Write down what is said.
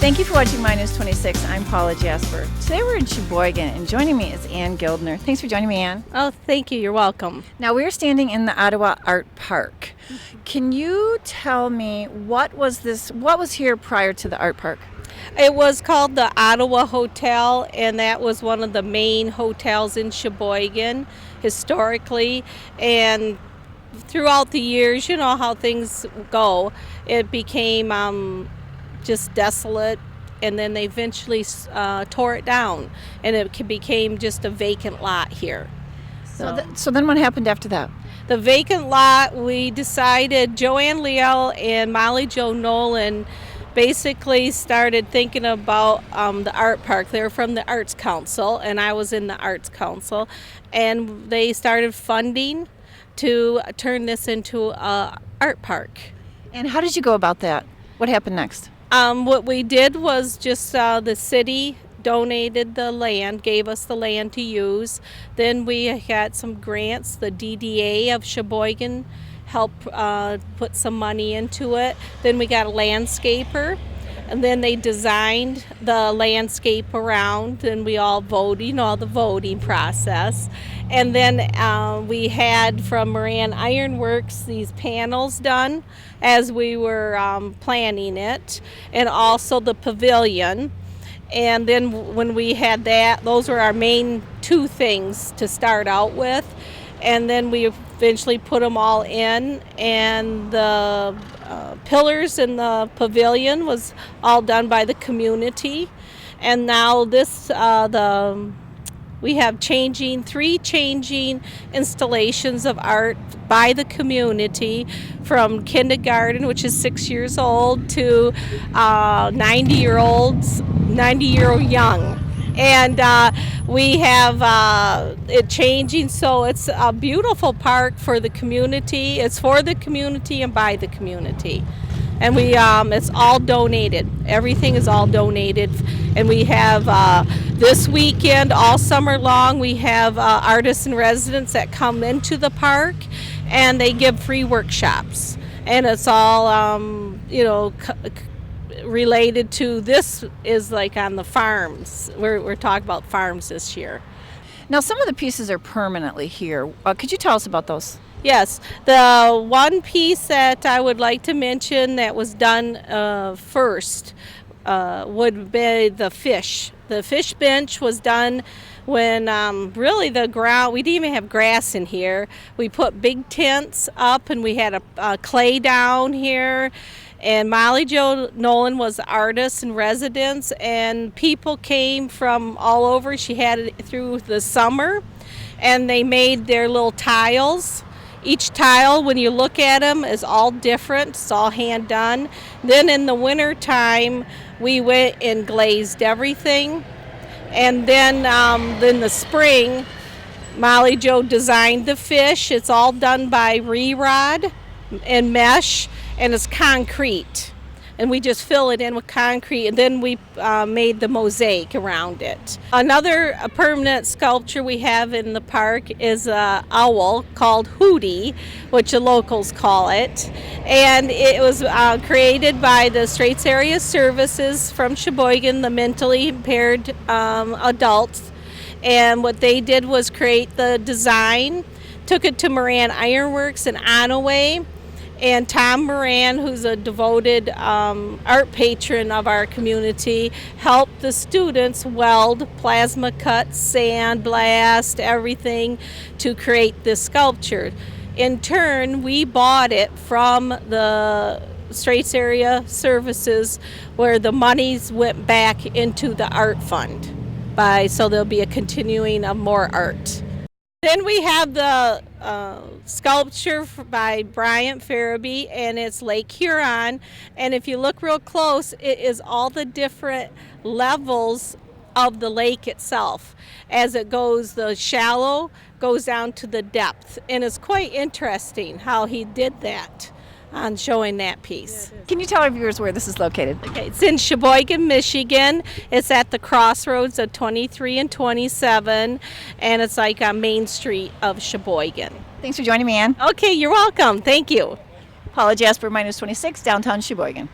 Thank you for watching Minus 26. I'm Paula Jasper. Today we're in Cheyboygan, and joining me is Ann Gildner. Thanks for joining me, Ann. Oh, thank you. You're welcome. Now we're standing in the Ottawa Art Park. Can you tell me what was here prior to the art park? It was called the Ottawa Hotel, and that was one of the main hotels in Cheyboygan historically. And throughout the years, you know how things go, it became just desolate, and then they eventually tore it down, and it became just a vacant lot here. So then what happened after that? The vacant lot, we decided, Joanne Leal and Molly Jo Nolan basically started thinking about the art park. They're from the Arts Council, and I was in the Arts Council, and they started funding to turn this into a art park. And how did you go about that? What happened next? What we did was just the city donated the land, gave us the land to use. Then we had some grants. The DDA of Cheyboygan helped put some money into it. Then we got a landscaper, and then they designed the landscape around, and we all voted, you know, the voting process. And then we had from Moran Ironworks these panels done as we were planning it, and also the pavilion. And then when we had that, those were our main two things to start out with. And then we eventually put them all in, and the pillars in the pavilion was all done by the community. And now this, we have three changing installations of art by the community, from kindergarten, which is 6 years old, to 90-year-old young. And we have it changing, so it's a beautiful park for the community. It's for the community and by the community. And we it's all donated. Everything is all donated. And we have this weekend, all summer long, we have artists and residents that come into the park, and they give free workshops. And it's all, related to, this is like on the farms. We're talking about farms this year. Now, some of the pieces are permanently here. Could you tell us about those? Yes, the one piece that I would like to mention that was done first would be the fish. The fish bench was done when really the ground, we didn't even have grass in here. We put big tents up, and we had a clay down here. And Molly Jo Nolan was the artist in residence, and people came from all over. She had it through the summer, and they made their little tiles. Each tile, when you look at them, is all different. It's all hand done. Then in the winter time, we went and glazed everything. And then in the spring, Molly Jo designed the fish. It's all done by re-rod and mesh, and it's concrete. And we just fill it in with concrete, and then we made the mosaic around it. Another permanent sculpture we have in the park is an owl called Hootie, which the locals call it. And it was created by the Straits Area Services from Cheyboygan, the mentally impaired adults. And what they did was create the design, took it to Moran Ironworks in Onaway. And Tom Moran, who's a devoted art patron of our community, helped the students weld, plasma cut, sandblast, everything to create this sculpture. In turn, we bought it from the Straits Area Services, where the monies went back into the art fund. So there'll be a continuing of more art. Then we have the sculpture by Bryant Farabee, and it's Lake Huron. And if you look real close, it is all the different levels of the lake itself. As it goes, the shallow goes down to the depth. And it's quite interesting how he did that on showing that piece. Can you tell our viewers where this is located? Okay, it's in Cheyboygan, Michigan. It's at the crossroads of 23 and 27, and it's like on Main Street of Cheyboygan. Thanks for joining me, Ann. Okay, you're welcome. Thank you. Paula Jasper, Minus 26, downtown Cheyboygan.